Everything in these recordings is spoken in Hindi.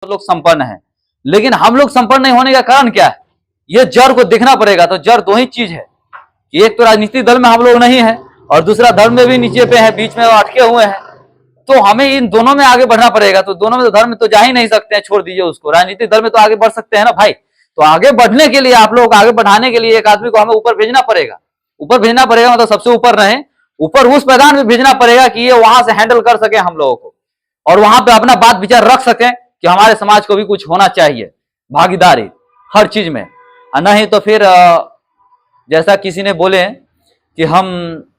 लोग संपन्न है, लेकिन हम लोग संपन्न नहीं होने का कारण क्या है? ये जड़ को देखना पड़ेगा। तो जड़ दो ही चीज है कि एक तो राजनीतिक दल में हम लोग नहीं है और दूसरा धर्म में भी नीचे पे है, बीच में अटके हुए हैं। तो हमें इन दोनों में आगे बढ़ना पड़ेगा। तो दोनों में तो धर्म में तो जा ही नहीं सकते हैं, छोड़ दीजिए उसको। राजनीतिक दल में तो आगे बढ़ सकते हैं ना भाई। तो आगे बढ़ने के लिए, आप लोग आगे बढ़ाने के लिए एक आदमी को हमें ऊपर भेजना पड़ेगा। ऊपर भेजना पड़ेगा मतलब सबसे ऊपर रहे, ऊपर उस मैदान में भेजना पड़ेगा कि ये वहां से हैंडल कर सके हम लोगों को और वहां पे अपना बात विचार रख सके कि हमारे समाज को भी कुछ होना चाहिए, भागीदारी हर चीज में। नहीं तो फिर जैसा किसी ने बोले कि हम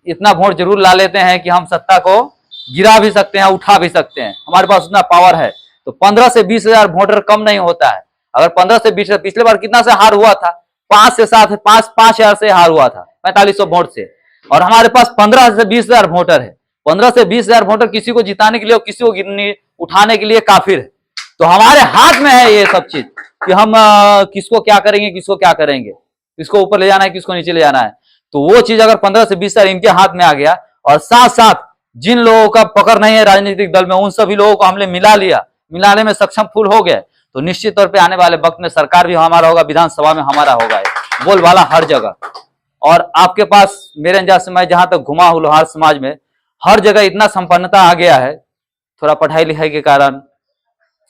इतना वोट जरूर ला लेते हैं कि हम सत्ता को गिरा भी सकते हैं, उठा भी सकते हैं, हमारे पास उतना पावर है। तो 15 से 20 हजार वोटर कम नहीं होता है। अगर 15 से 20, पिछले बार कितना से हार हुआ था? 5 से 7, 5 हजार से हार हुआ था, 4500 वोट से। और हमारे पास 15 से 20 हजार वोटर है। 15 से 20 हजार वोटर किसी को जिताने के लिए और किसी को उठाने के लिए काफिर है। तो हमारे हाथ में है ये सब चीज कि हम किसको क्या करेंगे, किसको क्या करेंगे, किसको ऊपर ले जाना है, किसको नीचे ले जाना है। तो वो चीज अगर 15 से 20 हजार इनके हाथ में आ गया और साथ साथ जिन लोगों का पकड़ नहीं है राजनीतिक दल में, उन सभी लोगों को हमने मिला लिया, मिलाने में सक्षम फुल हो गए, तो निश्चित तौर पे आने वाले वक्त में सरकार भी हमारा होगा, विधानसभा में हमारा होगा, बोलबाला हर जगह। और आपके पास मेरे अंदाज से, मैं जहां तक घुमा हूं लोहार समाज में, हर जगह इतना संपन्नता आ गया है, थोड़ा पढ़ाई लिखाई के कारण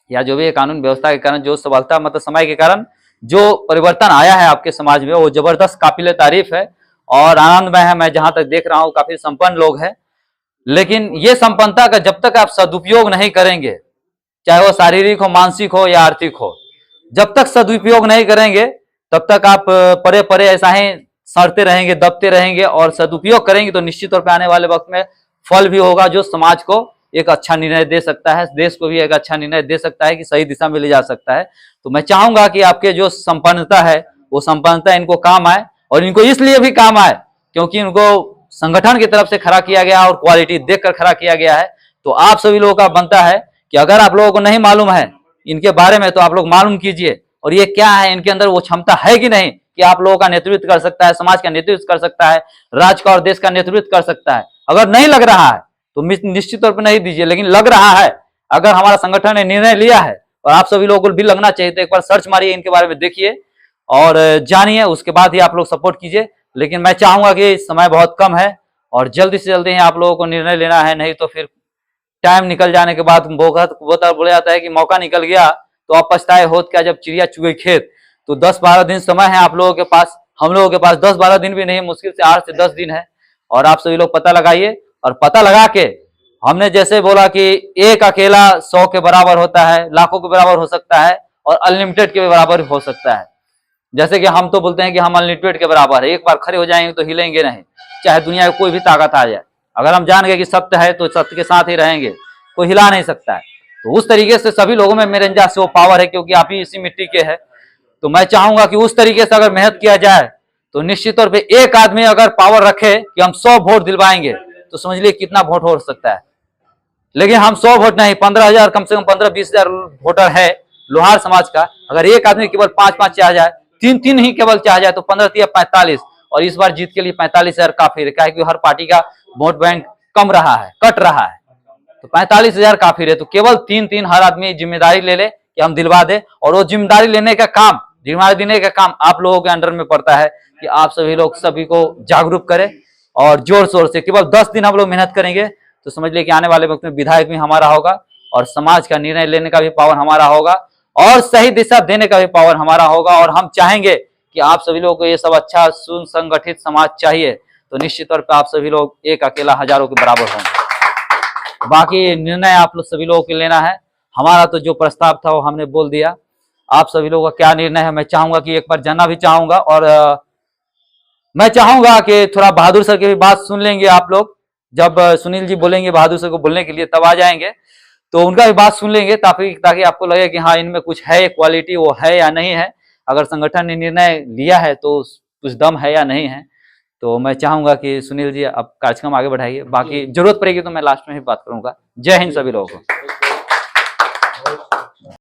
या जो भी कानून व्यवस्था के कारण, जो सबलता मतलब समय के कारण जो परिवर्तन आया है आपके समाज में, वो जबरदस्त काबिल तारीफ है और आनंदमय है। मैं जहां तक देख रहा हूं काफी संपन्न लोग हैं, लेकिन ये संपन्नता का जब तक आप सदुपयोग नहीं करेंगे, चाहे वो शारीरिक हो, मानसिक हो या आर्थिक हो, जब तक सदुपयोग नहीं करेंगे तब तक आप परे परे ऐसा ही सड़ते रहेंगे, दबते रहेंगे। और सदुपयोग करेंगे तो निश्चित तौर पर आने वाले वक्त में फल भी होगा, जो समाज को एक अच्छा निर्णय दे सकता है, देश को भी एक अच्छा निर्णय दे सकता है कि सही दिशा में ले जा सकता है। तो मैं चाहूंगा कि आपके जो संपन्नता है, वो संपन्नता इनको काम आए, और इनको इसलिए भी काम आए क्योंकि इनको संगठन की तरफ से खड़ा किया गया और क्वालिटी देखकर खड़ा किया गया है। तो आप सभी लोगों का बनता है कि अगर आप लोगों को नहीं मालूम है इनके बारे में, तो आप लोग मालूम कीजिए, और ये क्या है, इनके अंदर वो क्षमता है कि नहीं कि आप लोगों का नेतृत्व कर सकता है, समाज का नेतृत्व कर सकता है, राज्य का और देश का नेतृत्व कर सकता है। अगर नहीं लग रहा है तो निश्चित तौर पर नहीं दीजिए, लेकिन लग रहा है, अगर हमारा संगठन ने निर्णय लिया है और आप सभी लोगों को भी लगना चाहिए, तो एक बार सर्च मारिए, इनके बारे में देखिए और जानिए, उसके बाद ही आप लोग सपोर्ट कीजिए। लेकिन मैं चाहूंगा कि समय बहुत कम है और जल्दी से जल्दी आप लोगों को निर्णय लेना है, नहीं तो फिर टाइम निकल जाने के बाद बोला जाता है कि मौका निकल गया तो आप पछताए होत क्या जब चिड़िया चुगे खेत। तो 10-12 दिन समय है आप लोगों के पास, हम लोगों के पास 10-12 दिन भी नहीं, मुश्किल से 8 से 10 दिन है। और आप सभी लोग पता लगाइए, और पता लगा के, हमने जैसे बोला कि एक अकेला 100 के बराबर होता है, लाखों के बराबर हो सकता है, और अनलिमिटेड के बराबर हो सकता है। जैसे कि हम तो बोलते हैं कि हम अनलिमिटेड के बराबर है, एक बार खड़े हो जाएंगे तो हिलेंगे नहीं, चाहे दुनिया में कोई भी ताकत आ जाए। अगर हम जान गए कि सत्य है तो सत्य के साथ ही रहेंगे, कोई हिला नहीं सकता है। तो उस तरीके से सभी लोगों में मेरे अंदाज से वो पावर है, क्योंकि आप ही इसी मिट्टी के हैं। तो मैं चाहूंगा कि उस तरीके से अगर मेहनत किया जाए तो निश्चित तौर पे एक आदमी अगर पावर रखे कि हम 100 वोट दिलवाएंगे, तो समझ लीजिए कितना वोट हो सकता है। लेकिन हम 100 वोट नहीं, 15,000, कम से कम 15-20 हजार वोटर है लोहार समाज का। अगर एक आदमी केवल 5-5 चाह जाए, 3-3 ही केवल चाह जाए, तो 15-45, और इस बार जीत के लिए 45,000 काफी है, क्योंकि हर पार्टी का वोट बैंक कम रहा है, कट रहा है। तो 45,000 काफी है। तो केवल 3-3 हर आदमी जिम्मेदारी ले ले कि हम दिलवा दे, और वो जिम्मेदारी लेने का काम, जिम्मेदारी देने का काम आप लोगों के अंडर में पड़ता है कि आप सभी लोग सभी को जागरूक करें और जोर शोर से। केवल 10 दिन हम लोग मेहनत करेंगे तो समझ लिए कि आने वाले वक्त में विधायक भी हमारा होगा, और समाज का निर्णय लेने का भी पावर हमारा होगा, और सही दिशा देने का भी पावर हमारा होगा। और हम चाहेंगे कि आप सभी लोगों को ये सब अच्छा सुसंगठित समाज चाहिए, तो निश्चित तौर पर आप सभी लोग एक अकेला हजारों के बराबर होंगे। बाकी निर्णय आप लोग सभी लोगों को लेना है। हमारा तो जो प्रस्ताव था वो हमने बोल दिया, आप सभी लोगों का क्या निर्णय है मैं चाहूंगा कि एक बार जानना भी चाहूंगा। और मैं चाहूंगा कि थोड़ा बहादुर सर की भी बात सुन लेंगे आप लोग। जब सुनील जी बोलेंगे बहादुर सर को बोलने के लिए, तब आ जाएंगे, तो उनका भी बात सुन लेंगे, ताकि आपको लगे कि हाँ इनमें कुछ है, क्वालिटी वो है या नहीं है। अगर संगठन ने निर्णय लिया है तो कुछ दम है या नहीं है। तो मैं चाहूंगा कि सुनील जी आप कार्यक्रम आगे बढ़ाइए, बाकी जरूरत पड़ेगी तो मैं लास्ट में ही बात करूंगा। जय हिंद सभी लोगों को।